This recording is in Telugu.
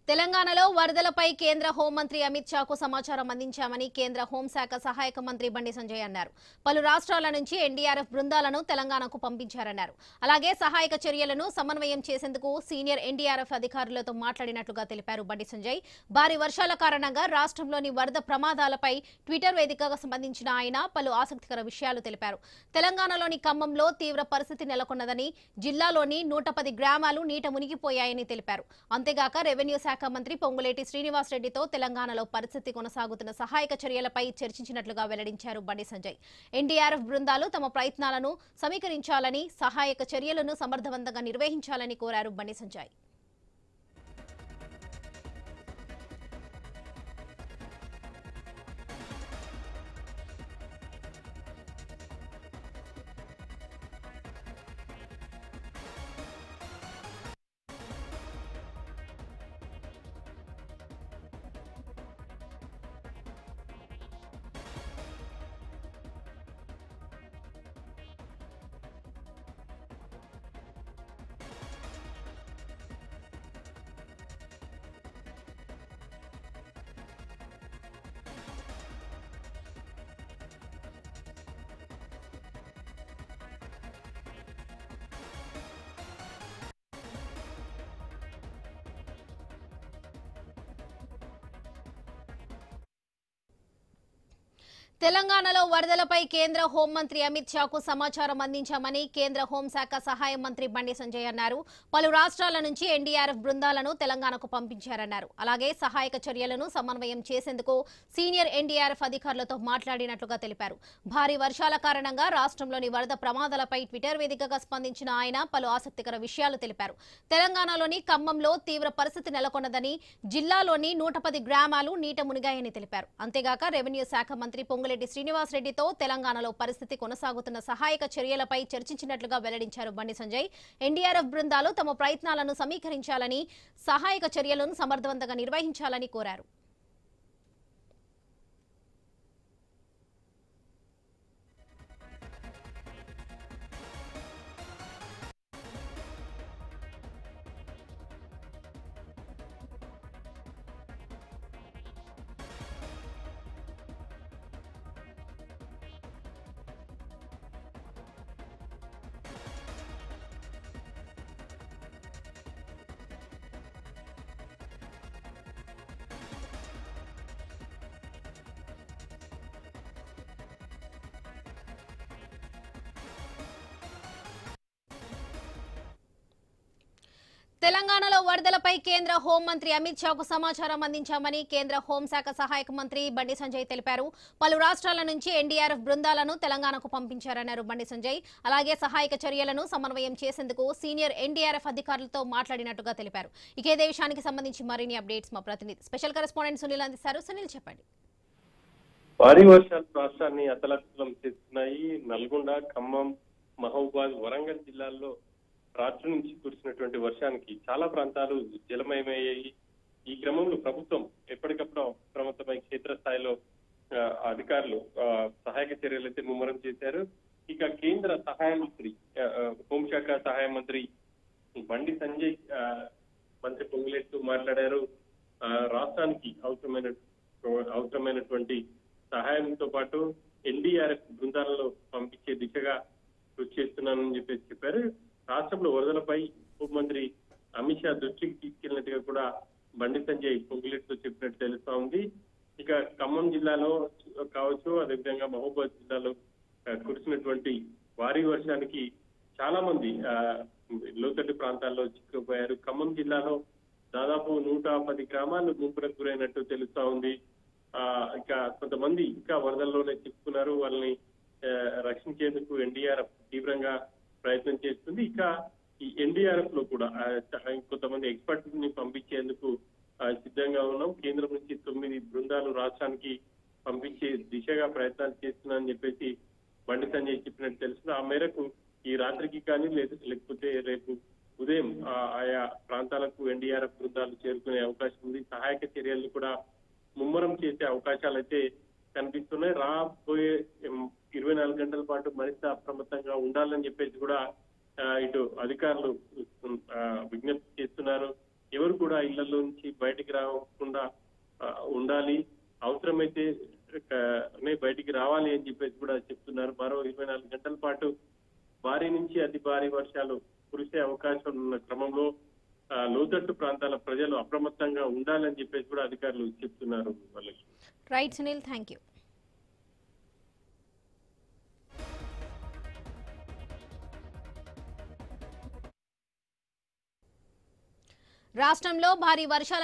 తెలంగాణలో వరదలపై కేంద్ర హోంమంత్రి అమిత్ షాకు సమాచారం అందించామని కేంద్ర హోంశాఖ సహాయక మంత్రి బండి సంజయ్ అన్నారు. పలు రాష్ట్రాల నుంచి ఎన్డీఆర్ఎఫ్ బృందాలను తెలంగాణకు పంపించారన్నారు. అలాగే సహాయక చర్యలను సమన్వయం చేసేందుకు సీనియర్ ఎన్డీఆర్ఎఫ్ అధికారులతో మాట్లాడినట్లుగా తెలిపారు బండి సంజయ్. భారీ వర్షాల కారణంగా రాష్ట్రంలోని వరద ప్రమాదాలపై ట్విట్టర్ వేదికగా స్పందించిన ఆయన పలు ఆసక్తికర విషయాలు తెలిపారు. తెలంగాణలోని ఖమ్మంలో తీవ్ర పరిస్థితి నెలకొన్నదని, జిల్లాలోని 110 గ్రామాలు నీట మునిగిపోయాయని తెలిపారు. అంతేగాక రెవెన్యూ శాఖ మంత్రి పొంగులేటి శ్రీనివాస్ రెడ్డితో తెలంగాణలో పరిస్థితి కొనసాగుతున్న సహాయక చర్యలపై చర్చించినట్లుగా వెల్లడించారు బండి సంజయ్. ఎన్డీఆర్ఎఫ్ బృందాలు తమ ప్రయత్నాలను సమీకరించాలని, సహాయక చర్యలను సమర్థవంతంగా నిర్వహించాలని కోరారు బండి సంజయ్. తెలంగాణలో వరదలపై కేంద్ర హోంమంత్రి అమిత్ షాకు సమాచారం అందించామని కేంద్ర హోంశాఖ సహాయ మంత్రి బండి సంజయ్ అన్నారు. పలు రాష్ట్రాల నుంచి ఎన్డీఆర్ఎఫ్ బృందాలను తెలంగాణకు పంపించారన్నారు. అలాగే సహాయక చర్యలను సమన్వయం చేసేందుకు సీనియర్ ఎన్డీఆర్ఎఫ్ అధికారులతో మాట్లాడినట్లుగా తెలిపారు. భారీ వర్షాల కారణంగా రాష్ట్రంలోని వరద ప్రమాదాలపై ట్విట్టర్ వేదికగా స్పందించిన ఆయన పలు ఆసక్తికర విషయాలు తెలిపారు. తెలంగాణలోని ఖమ్మంలో తీవ్ర పరిస్థితి నెలకొన్నదని, జిల్లాలోని 110 గ్రామాలు నీట మునిగాయని తెలిపారు. అంతేగాక రెవెన్యూ శాఖ మంత్రి పొంగులేటి శ్రీనివాస్ రెడ్డితో తెలంగాణలో పరిస్థితి కొనసాగుతున్న సహాయక చర్యలపై చర్చించినట్లుగా వెల్లడించారు బండి సంజయ్. ఎన్డీఆర్ఎఫ్ బృందాలు తమ ప్రయత్నాలను సమీకరించాలని, సహాయక చర్యలను సమర్థవంతంగా నిర్వహించాలని కోరారు. తెలంగాణలో వరదలపై కేంద్ర హోంమంత్రి అమిత్ షాకు సమాచారం అందించామని కేంద్ర హోంశాఖ సహాయక మంత్రి బండి సంజయ్ తెలిపారు. పలు రాష్ట్రాల నుంచి ఎన్డీఆర్ఎఫ్ బృందాలను తెలంగాణకు పంపించారన్నారు బండి సంజయ్. అలాగే సహాయక చర్యలను సమన్వయం చేసేందుకు సీనియర్ ఎన్డీఆర్ఎఫ్ అధికారులతో మాట్లాడినట్టుగా తెలిపారు. ఇదే విషయానికి సంబంధించి మరిన్ని అప్డేట్స్ మా ప్రతినిధి స్పెషల్ కరెస్పాండెంట్ సునీల్ అందిస్తారు. సునీల్ చెప్పండి. భారీ వర్షాలు రాష్ట్రాన్ని అతలాకుతలం చేస్తున్నాయి. నల్గొండ, ఖమ్మం, మహబూబాద్, వరంగల్ జిల్లాల్లో రాత్రి నుంచి కురిసినటువంటి వర్షానికి చాలా ప్రాంతాలు జలమయమయ్యాయి. ఈ క్రమంలో ప్రభుత్వం ఎప్పటికప్పుడు అప్రమత్తమై క్షేత్రస్థాయిలో అధికారులు సహాయక చర్యలు అయితే ముమ్మరం చేశారు. ఇక కేంద్ర సహాయ మంత్రి, హోంశాఖ సహాయ మంత్రి బండి సంజయ్ మంత్రి పొంగులేట్టు మాట్లాడారు. రాష్ట్రానికి అవసరమైనటువంటి సహాయంతో పాటు ఎన్డీఆర్ఎఫ్ బృందాలలో పంపించే దిశగా కృషి చేస్తున్నానని చెప్పారు. రాష్ట్రంలో వరదలపై హోంమంత్రి అమిత్ షా దృష్టికి తీసుకెళ్లినట్టుగా కూడా బండి సంజయ్ పొంగులేట్తో చెప్పినట్టు తెలుస్తా ఉంది. ఇక ఖమ్మం జిల్లాలో కావచ్చు, అదేవిధంగా మహబూబాద్ జిల్లాలో కురిసినటువంటి భారీ వర్షానికి చాలా మంది లోతట్టు ప్రాంతాల్లో చిక్కుకుపోయారు. ఖమ్మం జిల్లాలో దాదాపు 110 గ్రామాలు ముంపులకు గురైనట్టు తెలుస్తా ఉంది. ఇక కొంతమంది ఇంకా వరదల్లోనే చిక్కుకున్నారు. వాళ్ళని రక్షించేందుకు ఎన్డీఆర్ఎఫ్ తీవ్రంగా ప్రయత్నం చేస్తుంది. ఇక ఈ ఎన్డీఆర్ఎఫ్ లో కూడా కొంతమంది ఎక్స్పర్ట్ ని పంపించేందుకు సిద్ధంగా ఉన్నాం. కేంద్రం నుంచి 9 బృందాలు రాష్ట్రానికి పంపించే దిశగా ప్రయత్నాలు చేస్తున్నానని చెప్పేసి బండి సంజయ్ చెప్పినట్టు తెలుస్తుంది. ఆ మేరకు ఈ రాత్రికి కానీ లేకపోతే రేపు ఉదయం ఆయా ప్రాంతాలకు ఎన్డీఆర్ఎఫ్ బృందాలు చేరుకునే అవకాశం ఉంది. సహాయక చర్యలను కూడా ముమ్మరం చేసే అవకాశాలు అయితే కనిపిస్తున్నాయి. రాబోయే 24 గంటల పాటు మరింత అప్రమత్తంగా ఉండాలని చెప్పేసి కూడా ఇటు అధికారులు విజ్ఞప్తి చేస్తున్నారు. ఎవరు కూడా ఇళ్లలో నుంచి బయటికి రాకుండా ఉండాలి, అవసరమైతే బయటికి రావాలి అని చెప్పేసి కూడా చెప్తున్నారు. మరో 24 గంటల పాటు భారీ నుంచి అతి భారీ వర్షాలు కురిసే అవకాశం ఉన్న క్రమంలో లోతట్టు ప్రాంతాల ప్రజలు అప్రమత్తంగా ఉండాలని చెప్పేసి కూడా అధికారులు చెప్తున్నారు. వాళ్ళకి రైట్ సునీల్, థ్యాంక్ యూ. రాష్ట్రంలో భారీ వర్షాల